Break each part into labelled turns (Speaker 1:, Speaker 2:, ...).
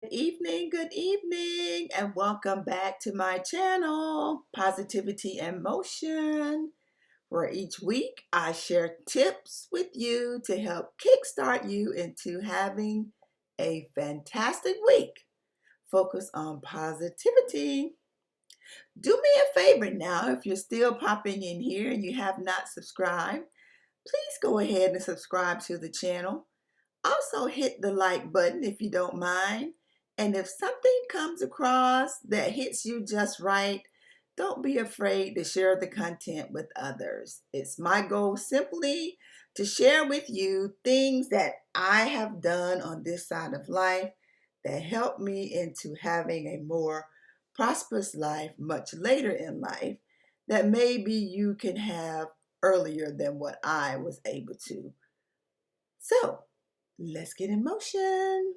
Speaker 1: Good evening, and welcome back to my channel, Positivity and Motion, where each week I share tips with you to help kickstart you into having a fantastic week. Focus on positivity. Do me a favor now, if you're still popping in here and you have not subscribed, please go ahead and subscribe to the channel. Also, hit the like button if you don't mind. And if something comes across that hits you just right, don't be afraid to share the content with others. It's my goal simply to share with you things that I have done on this side of life that help me into having a more prosperous life much later in life that maybe you can have earlier than what I was able to. So, let's get in motion.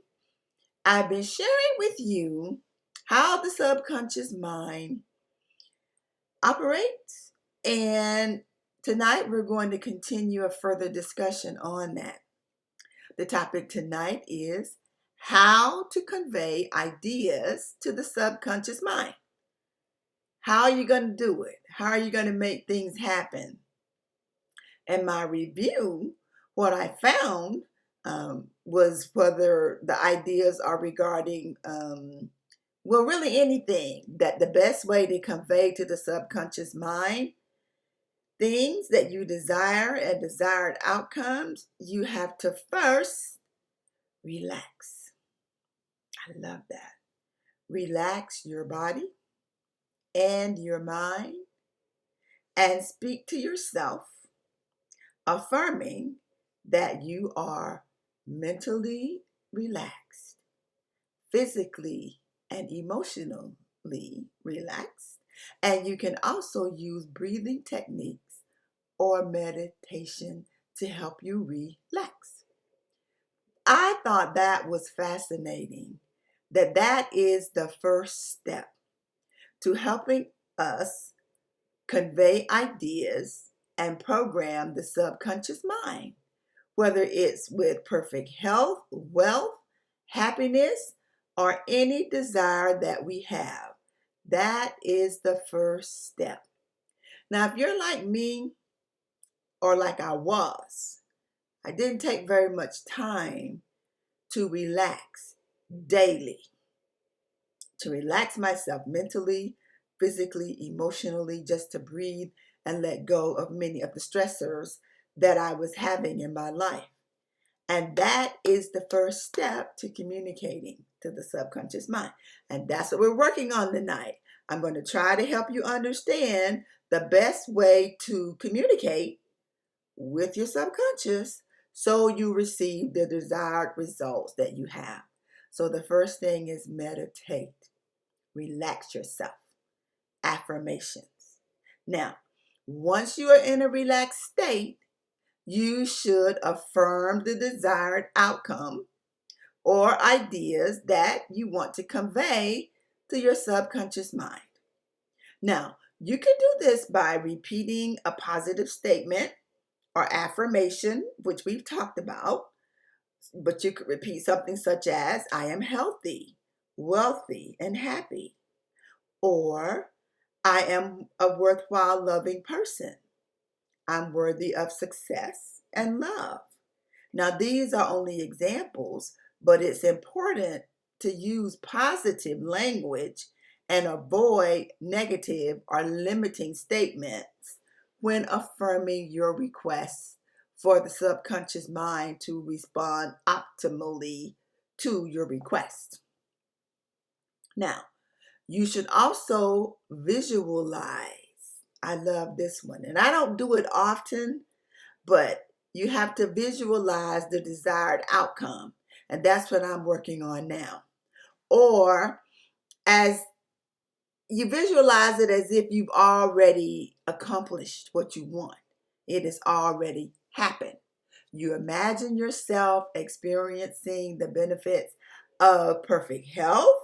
Speaker 1: I've been sharing with you how the subconscious mind operates, and tonight we're going to continue a further discussion on that. The topic tonight is how to convey ideas to the subconscious mind. How are you going to do it? How are you going to make things happen? In my review, what I found was whether the ideas are regarding, well, really anything, that the best way to convey to the subconscious mind things that you desire and desired outcomes, you have to first relax. I love that. Relax your body and your mind and speak to yourself, affirming that you are mentally relaxed, physically and emotionally relaxed, and you can also use breathing techniques or meditation to help you relax. I thought that was fascinating, that is the first step to helping us convey ideas and program the subconscious mind, whether it's with perfect health, wealth, happiness, or any desire that we have. That is the first step. Now, if you're like me or like I was, I didn't take very much time to relax daily, to relax myself mentally, physically, emotionally, just to breathe and let go of many of the stressors that I was having in my life. And that is the first step to communicating to the subconscious mind. And that's what we're working on tonight. I'm going to try to help you understand the best way to communicate with your subconscious so you receive the desired results that you have. So the first thing is meditate. Relax yourself. Affirmations. Now, once you are in a relaxed state, you should affirm the desired outcome or ideas that you want to convey to your subconscious mind. Now, you can do this by repeating a positive statement or affirmation, which we've talked about, but you could repeat something such as, I am healthy, wealthy, and happy, or I am a worthwhile, loving person. I'm worthy of success and love. Now, these are only examples, but it's important to use positive language and avoid negative or limiting statements when affirming your requests for the subconscious mind to respond optimally to your request. Now, you should also visualize. I love this one, and I don't do it often, but you have to visualize the desired outcome. And that's what I'm working on now. Or as you visualize it as if you've already accomplished what you want, it has already happened. You imagine yourself experiencing the benefits of perfect health,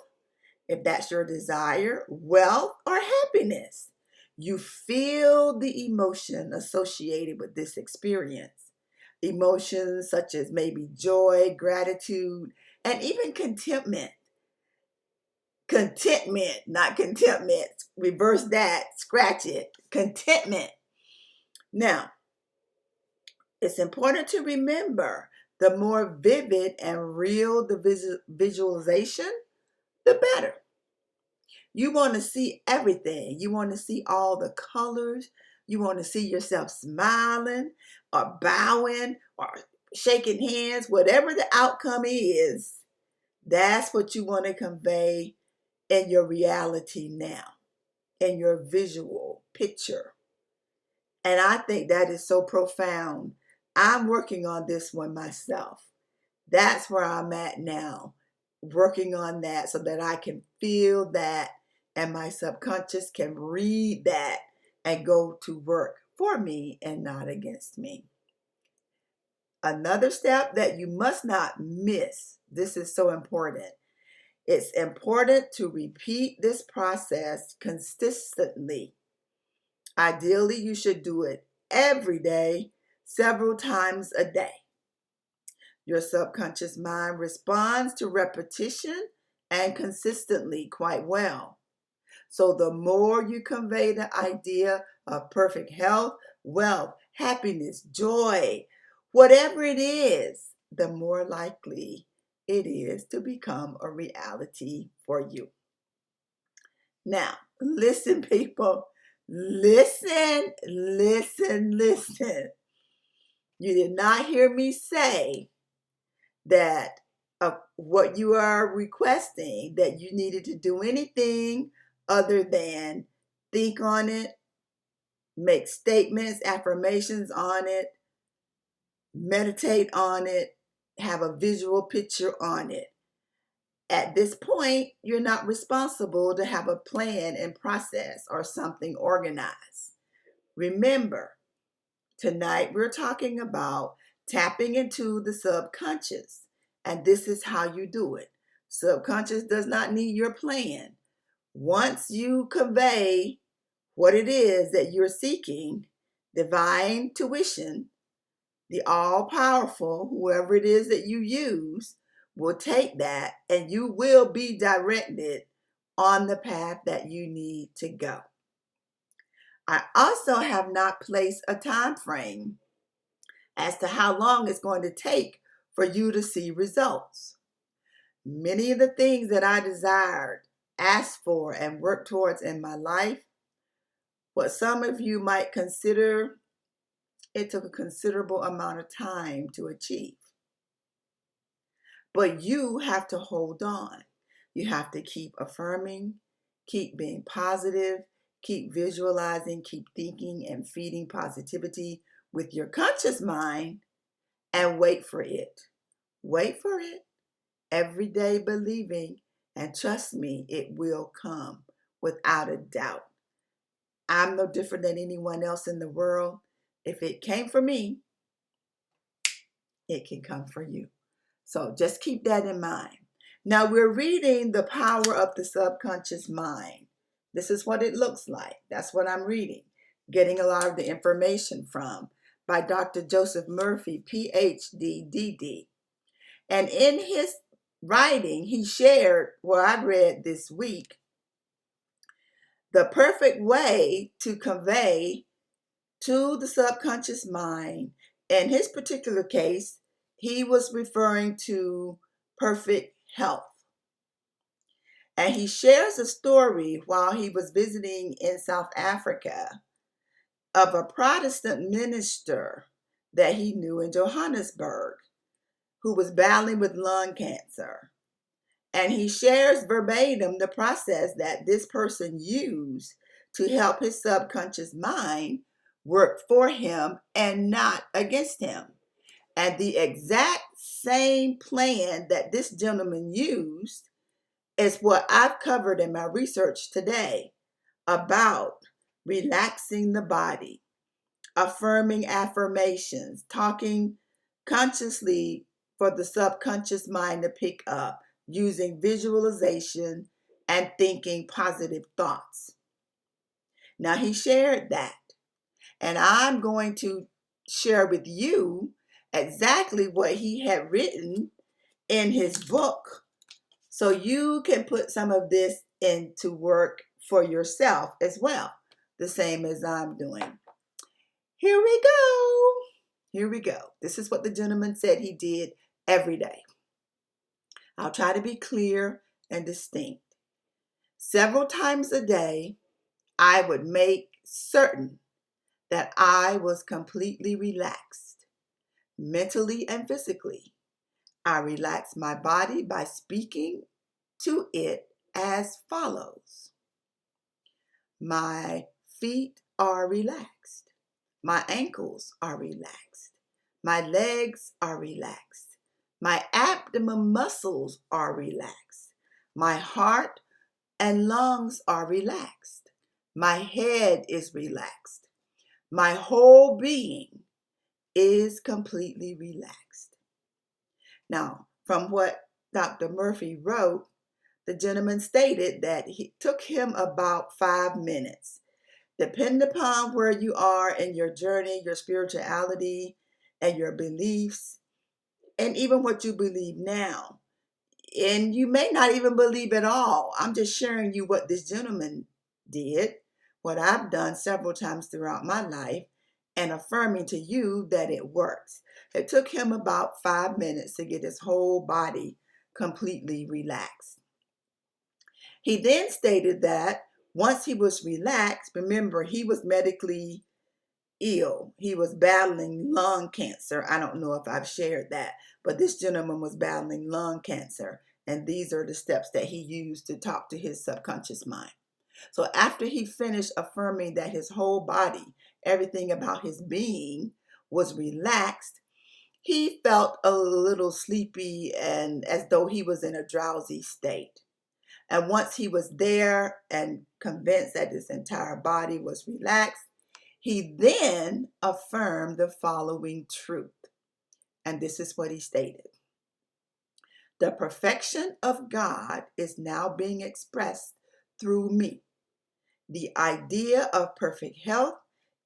Speaker 1: if that's your desire, wealth, or happiness. You feel the emotion associated with this experience. Emotions such as maybe joy, gratitude, and even contentment. Contentment, not contentment. Reverse that, scratch it. Contentment. Now, it's important to remember the more vivid and real the visualization, the better. You want to see everything. You want to see all the colors. You want to see yourself smiling or bowing or shaking hands. Whatever the outcome is, that's what you want to convey in your reality now, in your visual picture. And I think that is so profound. I'm working on this one myself. That's where I'm at now, working on that so that I can feel that and my subconscious can read that and go to work for me and not against me. Another step that you must not miss, this is so important. It's important to repeat this process consistently. Ideally, you should do it every day, several times a day. Your subconscious mind responds to repetition and consistently quite well. So the more you convey the idea of perfect health, wealth, happiness, joy, whatever it is, the more likely it is to become a reality for you. Now, listen, people. Listen, listen, listen. You did not hear me say that what you are requesting, that you needed to do anything other than think on it, make statements, affirmations on it, meditate on it, have a visual picture on it. At this point, you're not responsible to have a plan and process or something organized. Remember, tonight we're talking about tapping into the subconscious, and this is how you do it. Subconscious does not need your plan. Once you convey what it is that you're seeking, divine tuition, the all-powerful, whoever it is that you use, will take that and you will be directed on the path that you need to go. I also have not placed a time frame as to how long it's going to take for you to see results. Many of the things that I desired, asked for, and worked towards in my life, what some of you might consider, it took a considerable amount of time to achieve. But you have to hold on. You have to keep affirming, keep being positive, keep visualizing, keep thinking and feeding positivity with your conscious mind, and wait for it. Wait for it. Every day believing, and trust me, it will come without a doubt. I'm no different than anyone else in the world. If it came for me, it can come for you. So just keep that in mind. Now we're reading The Power of the Subconscious Mind. This is what it looks like. That's what I'm reading, getting a lot of the information from, by Dr. Joseph Murphy, PhD, DD. And in his writing, he shared what I read this week, the perfect way to convey to the subconscious mind. In his particular case, he was referring to perfect health. And he shares a story while he was visiting in South Africa of a Protestant minister that he knew in Johannesburg who was battling with lung cancer. And he shares verbatim the process that this person used to help his subconscious mind work for him and not against him. And the exact same plan that this gentleman used is what I've covered in my research today about relaxing the body, affirming affirmations, talking consciously for the subconscious mind to pick up, using visualization and thinking positive thoughts. Now, he shared that, and I'm going to share with you exactly what he had written in his book So you can put some of this into work for yourself as well, the same as I'm doing. Here we go. Here we go. This is what the gentleman said he did every day. I'll try to be clear and distinct. Several times a day, I would make certain that I was completely relaxed, mentally and physically. I relaxed my body by speaking to it as follows. My feet are relaxed. My ankles are relaxed. My legs are relaxed. My abdomen muscles are relaxed. My heart and lungs are relaxed. My head is relaxed. My whole being is completely relaxed. Now, from what Dr. Murphy wrote, the gentleman stated that it took him about 5 minutes. Depending upon where you are in your journey, your spirituality, and your beliefs, and even what you believe now. And you may not even believe at all. I'm just sharing you what this gentleman did, what I've done several times throughout my life, and affirming to you that it works. It took him about 5 minutes to get his whole body completely relaxed. He then stated that once he was relaxed, remember, he was medically ill. He was battling lung cancer. I don't know if I've shared that, but this gentleman was battling lung cancer. And these are the steps that he used to talk to his subconscious mind. So after he finished affirming that his whole body, everything about his being was relaxed, he felt a little sleepy and as though he was in a drowsy state. And once he was there and convinced that his entire body was relaxed, he then affirmed the following truth. And this is what he stated. The perfection of God is now being expressed through me. The idea of perfect health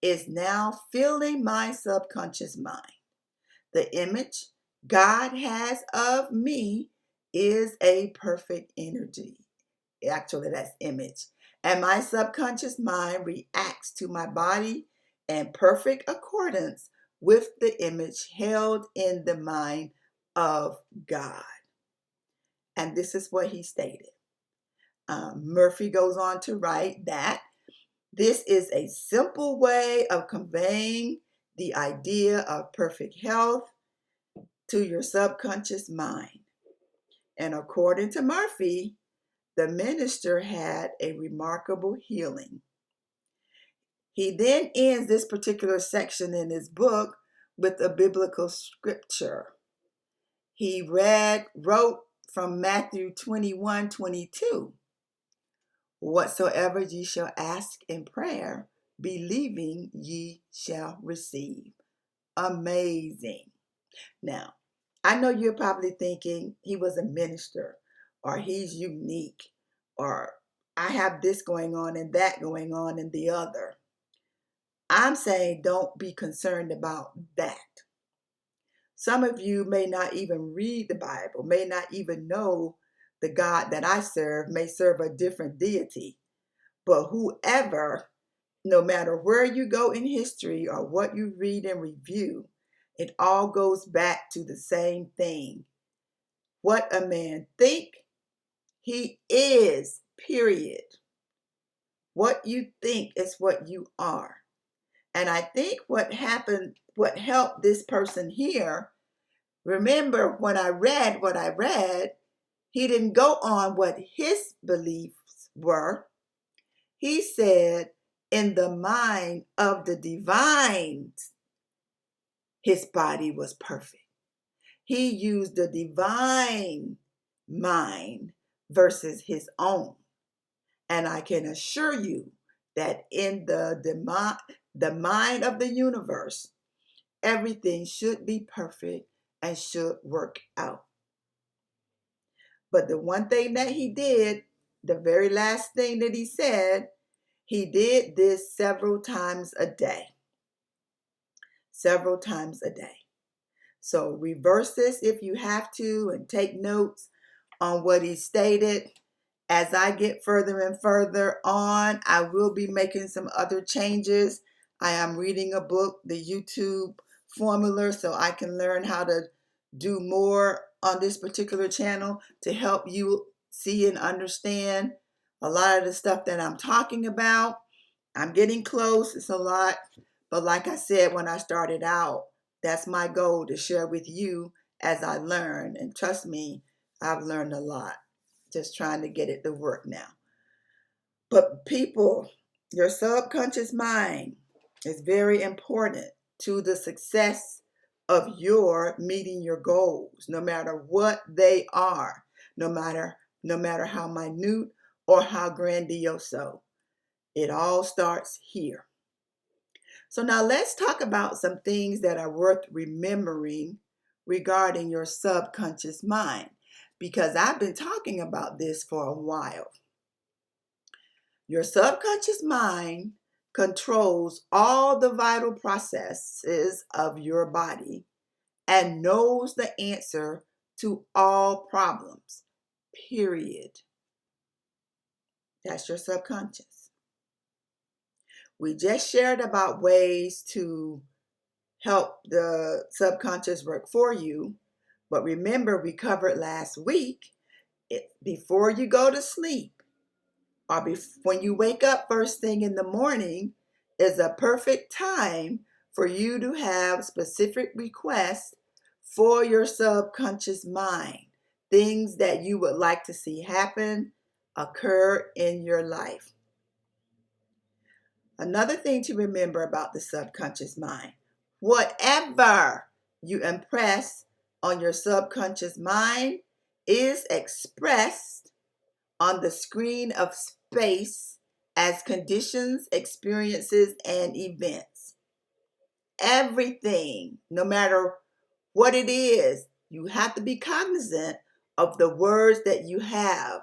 Speaker 1: is now filling my subconscious mind. The image God has of me is a perfect energy. Actually, that's image. And my subconscious mind reacts to my body in perfect accordance with the image held in the mind of God. And this is what he stated. Murphy goes on to write that this is a simple way of conveying the idea of perfect health to your subconscious mind. And according to Murphy, the minister had a remarkable healing. He then ends this particular section in his book with a biblical scripture. He wrote from Matthew 21:22. Whatsoever ye shall ask in prayer, believing ye shall receive. Amazing. Now, I know you're probably thinking he was a minister, or he's unique, or I have this going on and that going on and the other. I'm saying don't be concerned about that. Some of you may not even read the Bible, may not even know the God that I serve, may serve a different deity. But whoever, no matter where you go in history or what you read and review, it all goes back to the same thing. What a man think, he is, period. What you think is what you are. And I think what happened, what helped this person here, remember when I read what I read, he didn't go on what his beliefs were. He said, in the mind of the divine, his body was perfect. He used the divine mind versus his own. And I can assure you that in the mind of the universe, everything should be perfect and should work out. But the one thing that he did, the very last thing that he said, he did this several times a day. Several times a day. So reverse this if you have to and take notes on what he stated. As I get further and further on, I will be making some other changes. I am reading a book, the YouTube formula, so I can learn how to do more on this particular channel to help you see and understand a lot of the stuff that I'm talking about. I'm getting close. It's a lot. But like I said when I started out, that's my goal, to share with you as I learn. And trust me, I've learned a lot just trying to get it to work now. But people, your subconscious mind is very important to the success of your meeting your goals, no matter what they are, no matter how minute or how grandiose. It all starts here. So now let's talk about some things that are worth remembering regarding your subconscious mind, because I've been talking about this for a while. Your subconscious mind controls all the vital processes of your body and knows the answer to all problems, period. That's your subconscious. We just shared about ways to help the subconscious work for you. But remember, we covered last week, before you go to sleep or when you wake up first thing in the morning is a perfect time for you to have specific requests for your subconscious mind, things that you would like to see happen, occur in your life. Another thing to remember about the subconscious mind, whatever you impress on your subconscious mind is expressed on the screen of space as conditions, experiences, and events. Everything, no matter what it is, you have to be cognizant of the words that you have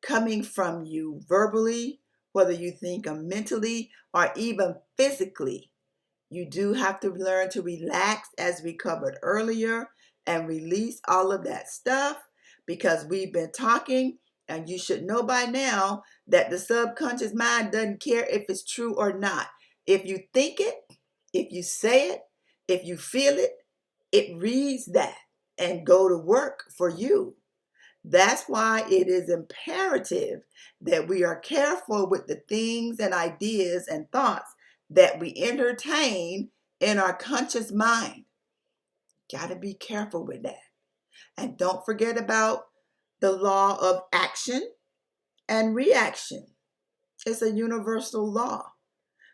Speaker 1: coming from you verbally, whether you think them mentally or even physically. You do have to learn to relax, as we covered earlier, and release all of that stuff, because we've been talking, and you should know by now that the subconscious mind doesn't care if it's true or not. If you think it, if you say it, if you feel it, it reads that and go to work for you. That's why it is imperative that we are careful with the things and ideas and thoughts that we entertain in our conscious mind. Got to be careful with that. And don't forget about the law of action and reaction. It's a universal law.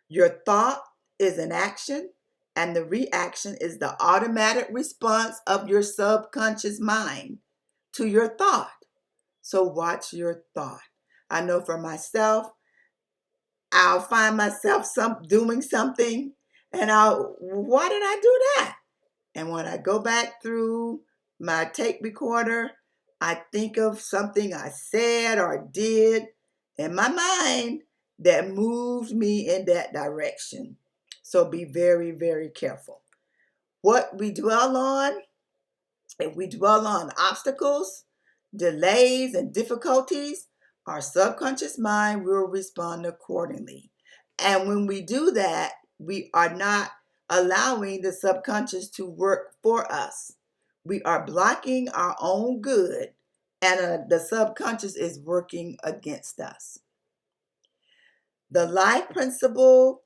Speaker 1: Your thought is an action, and the reaction is the automatic response of your subconscious mind to your thought. So watch your thought. I know for myself, I'll find myself doing something and why did I do that? And when I go back through my tape recorder, I think of something I said or did in my mind that moved me in that direction. So be very, very careful. What we dwell on, if we dwell on obstacles, delays, and difficulties, our subconscious mind will respond accordingly. And when we do that, we are not allowing the subconscious to work for us. We are blocking our own good, and the subconscious is working against us. The life principle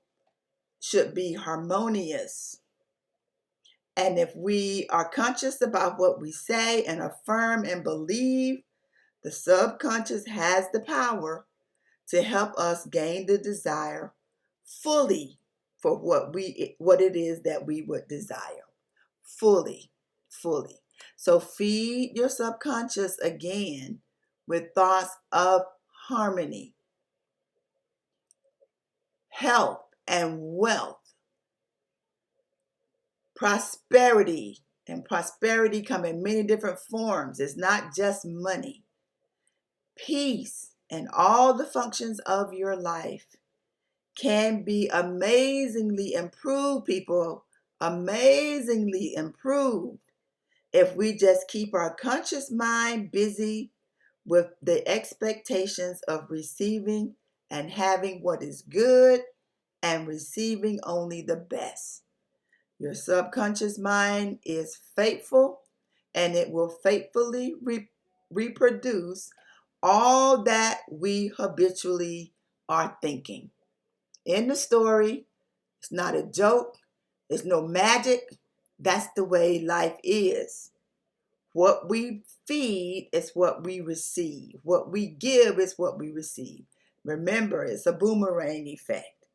Speaker 1: should be harmonious. And if we are conscious about what we say and affirm and believe, the subconscious has the power to help us gain the desire fully for what it is that we would desire. Fully. So feed your subconscious again with thoughts of harmony, health, and wealth, prosperity. And prosperity come in many different forms. It's not just money. Peace and all the functions of your life can be amazingly improved, people. Amazingly improved if we just keep our conscious mind busy with the expectations of receiving and having what is good and receiving only the best. Your subconscious mind is faithful and it will faithfully reproduce all that we habitually are thinking. In the story, it's not a joke, it's no magic. That's the way life is. What we feed is what we receive. What we give is what we receive. Remember, it's a boomerang effect.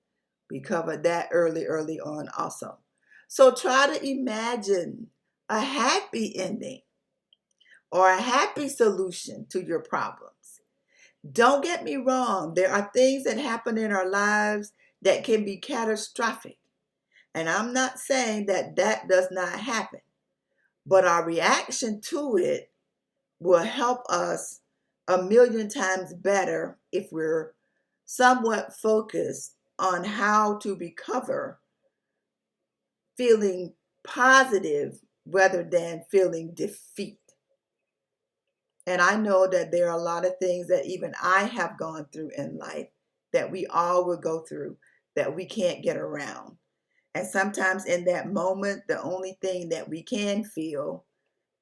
Speaker 1: We covered that early on also. So try to imagine a happy ending or a happy solution to your problems. Don't get me wrong, there are things that happen in our lives that can be catastrophic. And I'm not saying that that does not happen, but our reaction to it will help us a million times better if we're somewhat focused on how to recover feeling positive rather than feeling defeat. And I know that there are a lot of things that even I have gone through in life that we all will go through that we can't get around. And sometimes in that moment, the only thing that we can feel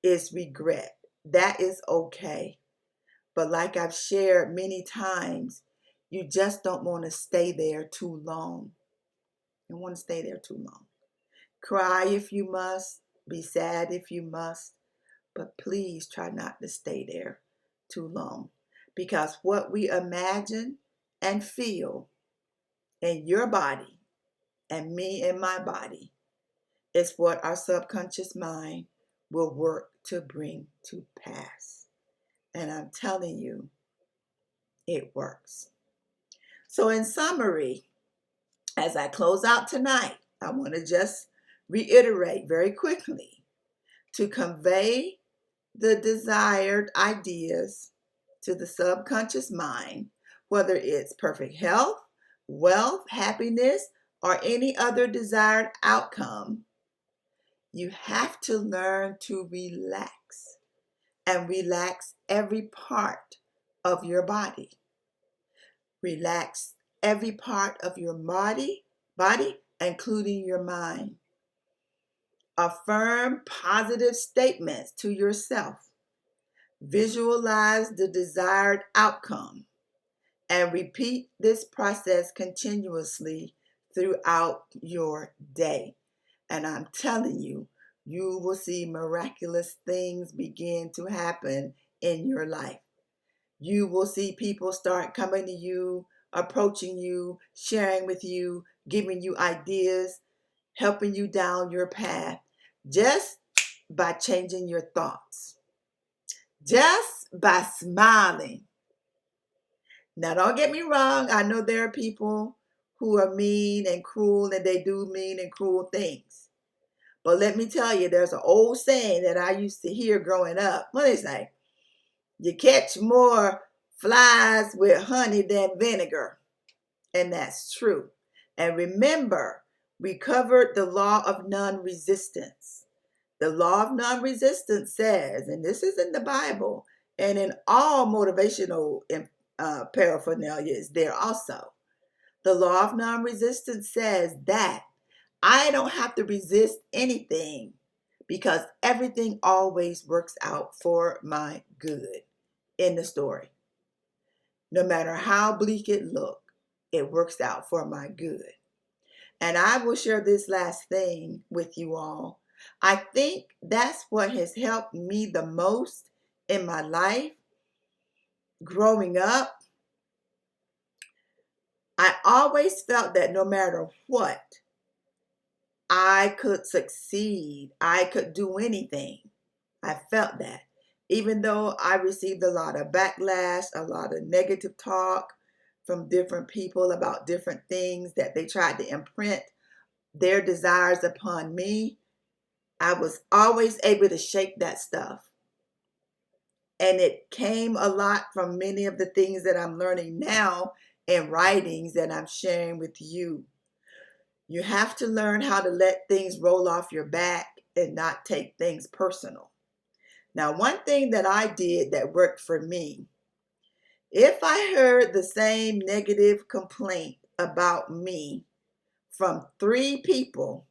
Speaker 1: is regret. That is okay. But like I've shared many times, you just don't want to stay there too long. You don't want to stay there too long. Cry if you must, be sad if you must, but please try not to stay there too long. Because what we imagine and feel in your body and me in my body is what our subconscious mind will work to bring to pass. And I'm telling you, it works. So in summary, as I close out tonight, I want to just reiterate very quickly to convey the desired ideas to the subconscious mind, whether it's perfect health, wealth, happiness, or any other desired outcome. You have to learn to relax and relax every part of your body. Relax every part of your body, including your mind. Affirm positive statements to yourself. Visualize the desired outcome and repeat this process continuously throughout your day. And I'm telling you, you will see miraculous things begin to happen in your life. You will see people start coming to you, approaching you, sharing with you, giving you ideas, helping you down your path just by changing your thoughts, just by smiling. Now, don't get me wrong. I know there are people who are mean and cruel and they do mean and cruel things. But let me tell you, there's an old saying that I used to hear growing up. What is that? You catch more flies with honey than vinegar. And that's true. And remember, we covered the law of non-resistance. The law of non-resistance says, and this is in the Bible, and in all motivational paraphernalia is there also. The law of non-resistance says that I don't have to resist anything because everything always works out for my good in the story. No matter how bleak it looks, it works out for my good. And I will share this last thing with you all. I think that's what has helped me the most in my life growing up. I always felt that no matter what, I could succeed. I could do anything. I felt that. Even though I received a lot of backlash, a lot of negative talk from different people about different things that they tried to imprint their desires upon me, I was always able to shake that stuff. And it came a lot from many of the things that I'm learning now in writings that I'm sharing with you. You have to learn how to let things roll off your back and not take things personal. Now, one thing that I did that worked for me, if I heard the same negative complaint about me from 3 people,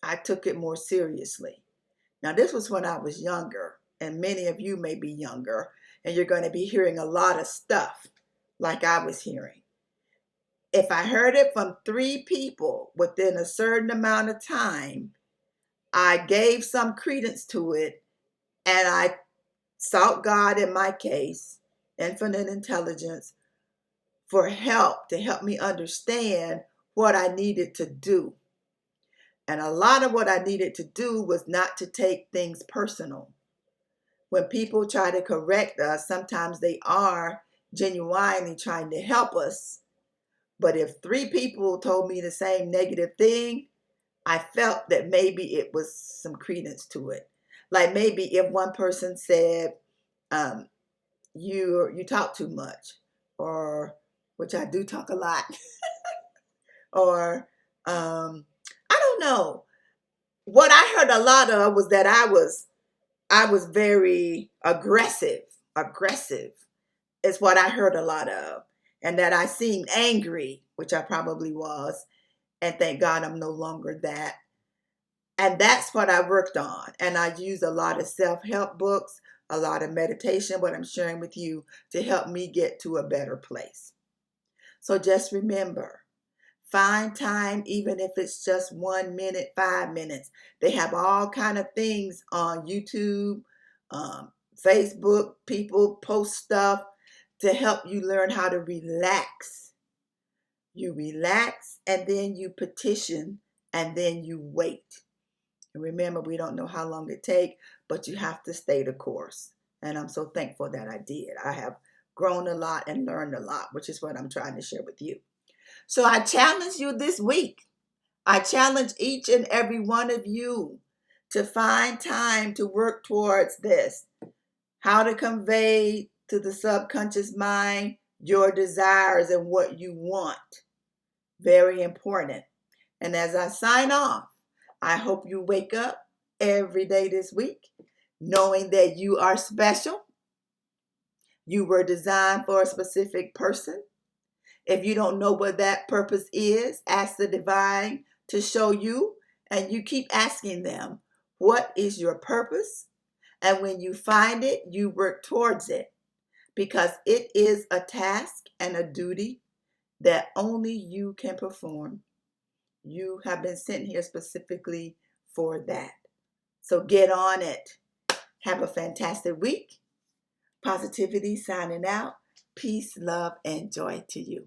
Speaker 1: I took it more seriously. Now, this was when I was younger, and many of you may be younger, and you're going to be hearing a lot of stuff like I was hearing. If I heard it from 3 people within a certain amount of time, I gave some credence to it, and I sought God, in my case, infinite intelligence, for help to help me understand what I needed to do. And a lot of what I needed to do was not to take things personal. When people try to correct us, sometimes they are genuinely trying to help us. But if 3 people told me the same negative thing, I felt that maybe it was some credence to it. Like maybe if one person said, you talk too much, or which I do talk a lot, or I don't know. What I heard a lot of was that I was very aggressive. Aggressive is what I heard a lot of. And that I seemed angry, which I probably was. And thank God I'm no longer that. And that's what I worked on. And I used a lot of self-help books, a lot of meditation, what I'm sharing with you, to help me get to a better place. So just remember, find time, even if it's just 1 minute, 5 minutes. They have all kind of things on YouTube, Facebook. People post stuff to help you learn how to relax. You relax, and then you petition, and then you wait. And remember, we don't know how long it takes, but you have to stay the course. And I'm so thankful that I did. I have grown a lot and learned a lot, which is what I'm trying to share with you. So I challenge you this week. I challenge each and every one of you to find time to work towards this. How to convey to the subconscious mind your desires and what you want. Very important. And as I sign off, I hope you wake up every day this week knowing that you are special. You were designed for a specific person. If you don't know what that purpose is, ask the divine to show you, and you keep asking them, what is your purpose? And when you find it, you work towards it, because it is a task and a duty that only you can perform. You have been sent here specifically for that. So get on it. Have a fantastic week. Positivity signing out. Peace, love, and joy to you.